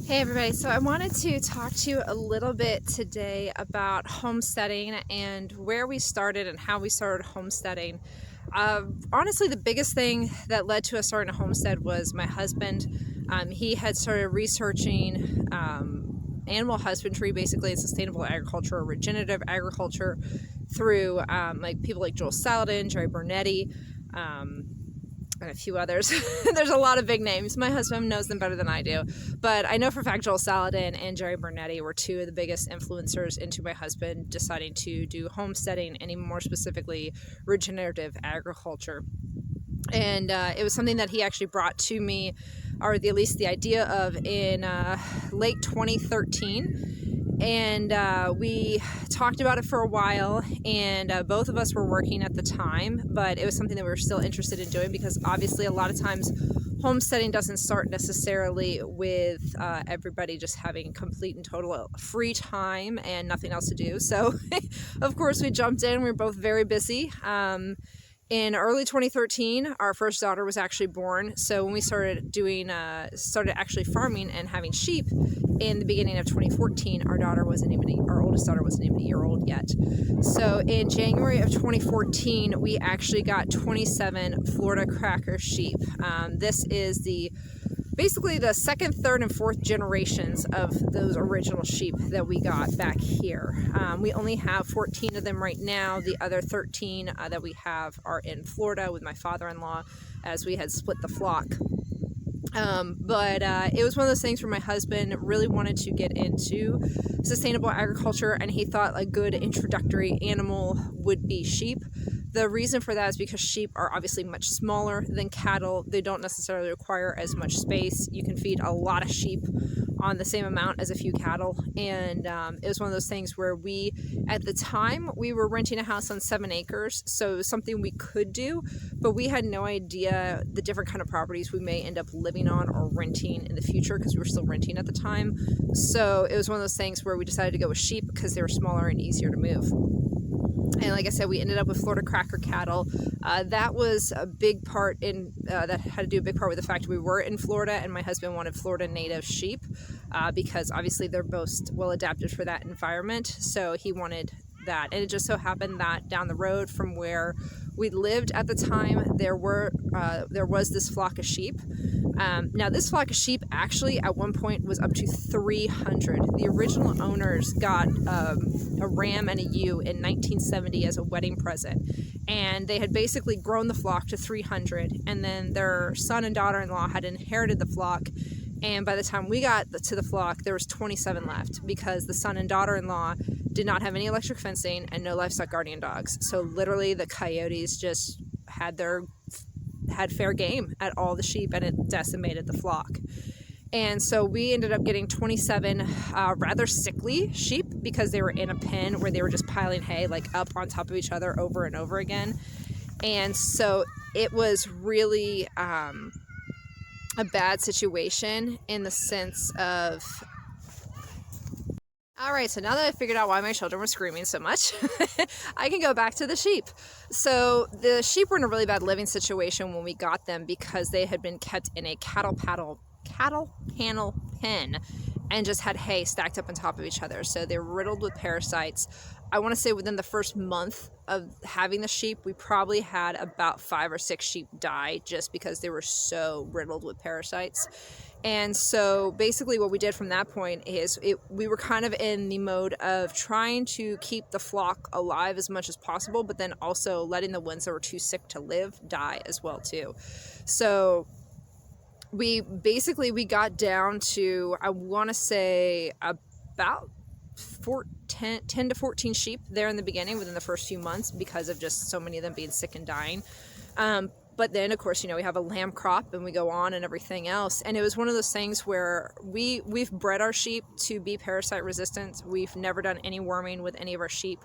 Hey everybody, so I wanted to talk to you a little bit today about homesteading and where we started and how we started homesteading. Honestly, the biggest thing that led to us starting a homestead was my husband. He had started researching animal husbandry, basically, and sustainable agriculture or regenerative agriculture through like people like Joel Salatin, Jerry Bernetti, and a few others. There's a lot of big names. My husband knows them better than I do. But I know for a fact Joel Salatin and Jerry Bernetti were two of the biggest influencers into my husband deciding to do homesteading and even more specifically regenerative agriculture. And it was something that he actually brought to me, or at least the idea of, in late 2013. And we talked about it for a while, and both of us were working at the time, but it was something that we were still interested in doing because obviously a lot of times homesteading doesn't start necessarily with everybody just having complete and total free time and nothing else to do. So of course we jumped in. We were both very busy. In early 2013, our first daughter was actually born. So when we started actually farming and having sheep in the beginning of 2014, our oldest daughter wasn't even a year old yet. So in January of 2014, we actually got 27 Florida cracker sheep. This is basically the second, third, and fourth generations of those original sheep that we got back here. We only have 14 of them right now. The other 13 that we have are in Florida with my father-in-law, as we had split the flock. But it was one of those things where my husband really wanted to get into sustainable agriculture, and he thought a good introductory animal would be sheep. The reason for that is because sheep are obviously much smaller than cattle. They don't necessarily require as much space. You can feed a lot of sheep on the same amount as a few cattle. And it was one of those things where at the time, we were renting a house on 7 acres. So it was something we could do, but we had no idea the different kind of properties we may end up living on or renting in the future, because we were still renting at the time. So it was one of those things where we decided to go with sheep because they were smaller and easier to move. And like I said, we ended up with Florida cracker cattle. That was a big part that had to do a big part with the fact we were in Florida, and my husband wanted Florida native sheep because obviously they're both well adapted for that environment. So he wanted that. And it just so happened that down the road from where we lived at the time, there was this flock of sheep. Now this flock of sheep actually at one point was up to 300. The original owners got a ram and a ewe in 1970 as a wedding present, and they had basically grown the flock to 300, and then their son and daughter-in-law had inherited the flock. And by the time we got to the flock, there was 27 left because the son and daughter-in-law did not have any electric fencing and no livestock guardian dogs. So literally the coyotes just had fair game at all the sheep, and it decimated the flock. And so we ended up getting 27 rather sickly sheep because they were in a pen where they were just piling hay like up on top of each other over and over again. And so it was really a bad situation in the sense of... All right, so now that I figured out why my children were screaming so much, I can go back to the sheep. So the sheep were in a really bad living situation when we got them because they had been kept in a cattle panel pen and just had hay stacked up on top of each other. So they were riddled with parasites. I want to say within the first month of having the sheep, we probably had about 5 or 6 sheep die just because they were so riddled with parasites. And so basically what we did from that point is we were kind of in the mode of trying to keep the flock alive as much as possible, but then also letting the ones that were too sick to live die as well too. So we got down to, I want to say, about 10 to 14 sheep there in the beginning within the first few months because of just so many of them being sick and dying. But then, of course, we have a lamb crop and we go on and everything else. And it was one of those things where we've bred our sheep to be parasite resistant. We've never done any worming with any of our sheep.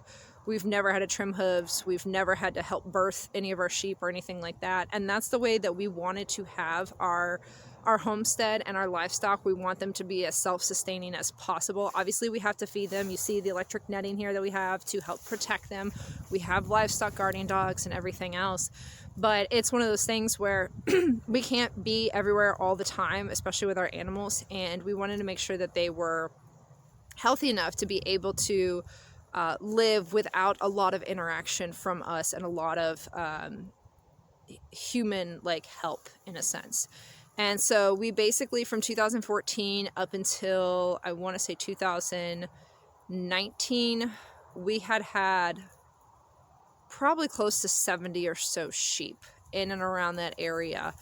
We've never had to trim hooves. We've never had to help birth any of our sheep or anything like that. And that's the way that we wanted to have our homestead and our livestock. We want them to be as self-sustaining as possible. Obviously, we have to feed them. You see the electric netting here that we have to help protect them. We have livestock guardian dogs and everything else. But it's one of those things where we can't be everywhere all the time, especially with our animals, and we wanted to make sure that they were healthy enough to be able to live without a lot of interaction from us and a lot of human help, in a sense. And so we basically, from 2014 up until I want to say 2019, we had probably close to 70 or so sheep in and around that area,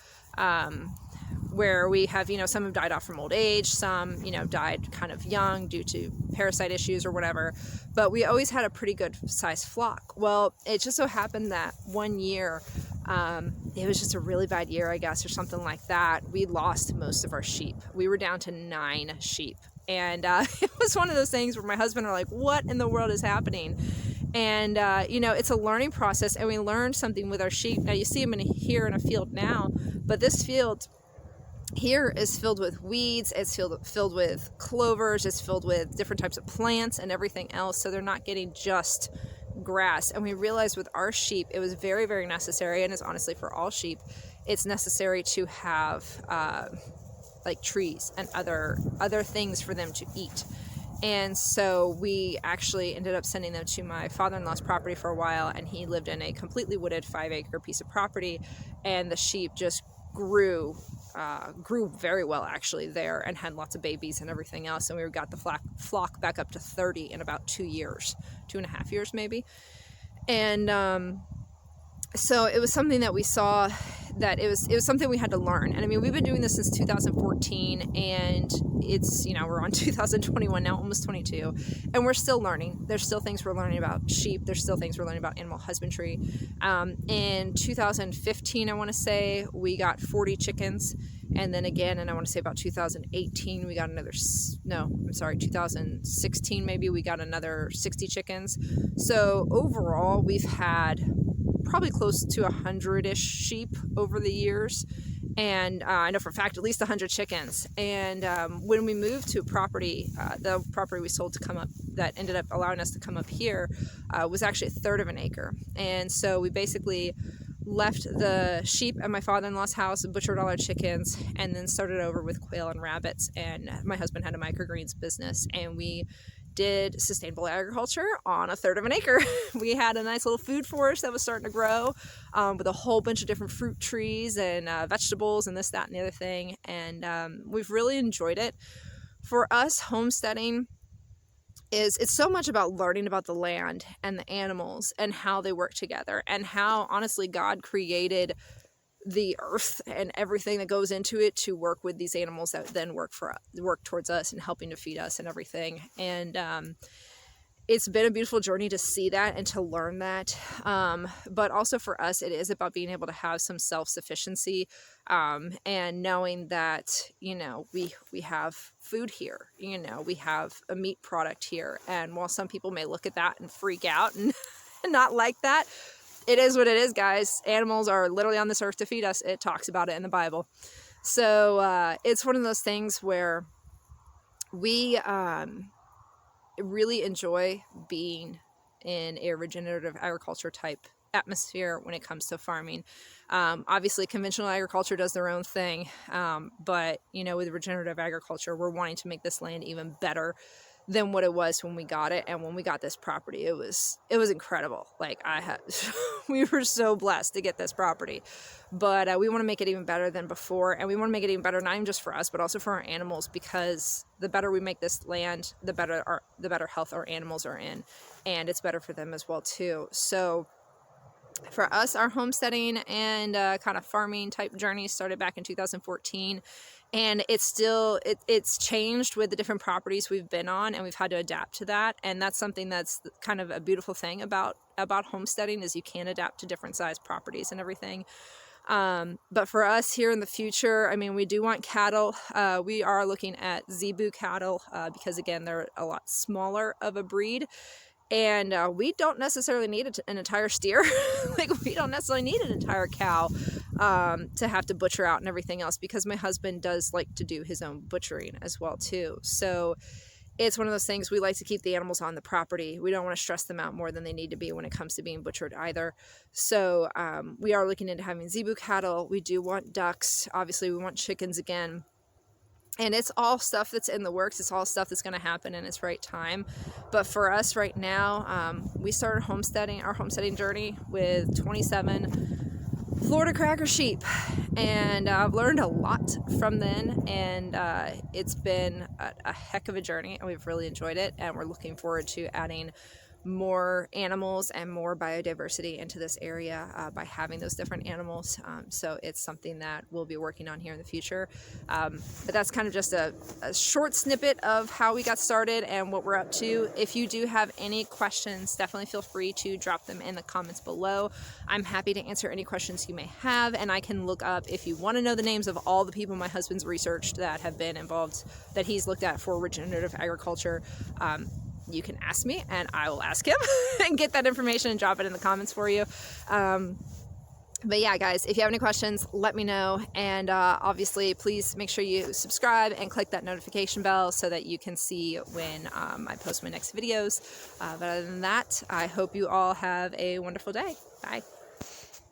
where we have, some have died off from old age, some, died kind of young due to parasite issues or whatever, but we always had a pretty good sized flock. Well, it just so happened that one year, it was just a really bad year, I guess, or something like that. We lost most of our sheep. We were down to 9 sheep. And it was one of those things where my husband are like, what in the world is happening? And, it's a learning process, and we learned something with our sheep. Now, you see them here in a field now, but this field here is filled with weeds, it's filled with clovers, it's filled with different types of plants and everything else, so they're not getting just grass. And we realized with our sheep, it was very, very necessary, and it's honestly for all sheep, it's necessary to have trees and other things for them to eat. And so we actually ended up sending them to my father-in-law's property for a while, and he lived in a completely wooded 5-acre piece of property, and the sheep just grew very well actually there, and had lots of babies and everything else. And we got the flock back up to 30 in about 2 years, 2.5 years maybe. And so it was something that we saw that it was something we had to learn. And I mean, we've been doing this since 2014, and it's, we're on 2021 now, almost 22, and we're still learning. There's still things we're learning about sheep. There's still things we're learning about animal husbandry. In 2015, I want to say, we got 40 chickens. And then again, and I want to say about 2018, we got 2016 maybe, we got another 60 chickens. So overall, we've had probably close to 100-ish sheep over the years, and I know for a fact at least 100 chickens. And when we moved to a property, the property we sold to come up, that ended up allowing us to come up here, was actually 1/3 of an acre. And so we basically left the sheep at my father-in-law's house and butchered all our chickens, and then started over with quail and rabbits. And my husband had a microgreens business, and we did sustainable agriculture on 1/3 of an acre. We had a nice little food forest that was starting to grow, with a whole bunch of different fruit trees and vegetables and this, that, and the other thing. And we've really enjoyed it. For us, homesteading it's so much about learning about the land and the animals and how they work together, and how honestly God created the earth and everything that goes into it to work with these animals that then work towards us and helping to feed us and everything. And it's been a beautiful journey to see that and to learn that. But also for us, it is about being able to have some self-sufficiency, and knowing that, we have food here, we have a meat product here. And while some people may look at that and freak out and not like that, it is what it is, guys. Animals are literally on this earth to feed us. It talks about it in the Bible. So it's one of those things where we really enjoy being in a regenerative agriculture type atmosphere when it comes to farming. Obviously, conventional agriculture does their own thing, but with regenerative agriculture, we're wanting to make this land even better than what it was when we got it. And when we got this property, it was incredible. We were so blessed to get this property, but we want to make it even better than before. And we want to make it even better, not even just for us, but also for our animals, because the better we make this land, the better health our animals are in, and it's better for them as well too. So for us, our homesteading and kind of farming type journey started back in 2014. And it's changed with the different properties we've been on, and we've had to adapt to that. And that's something that's kind of a beautiful thing about homesteading, is you can adapt to different size properties and everything. But for us here in the future, I mean, we do want cattle. We are looking at Zebu cattle, because again, they're a lot smaller of a breed. And we don't necessarily need an entire steer. We don't necessarily need an entire cow to have to butcher out and everything else, because my husband does like to do his own butchering as well too. So it's one of those things, we like to keep the animals on the property. We don't want to stress them out more than they need to be when it comes to being butchered either. So we are looking into having zebu cattle. We do want ducks. Obviously, we want chickens again. And it's all stuff that's in the works. It's all stuff that's going to happen in its right time. But for us right now, we started our homesteading journey with 27 Florida cracker sheep, and I've learned a lot from then, and it's been a heck of a journey, and we've really enjoyed it, and we're looking forward to adding more animals and more biodiversity into this area by having those different animals. So it's something that we'll be working on here in the future. But that's kind of just a short snippet of how we got started and what we're up to. If you do have any questions, definitely feel free to drop them in the comments below. I'm happy to answer any questions you may have, and I can look up, if you want to know the names of all the people my husband's researched that have been involved, that he's looked at for regenerative agriculture. You can ask me and I will ask him and get that information and drop it in the comments for you. But yeah, guys, if you have any questions, let me know. And obviously, please make sure you subscribe and click that notification bell so that you can see when I post my next videos. But other than that, I hope you all have a wonderful day. Bye.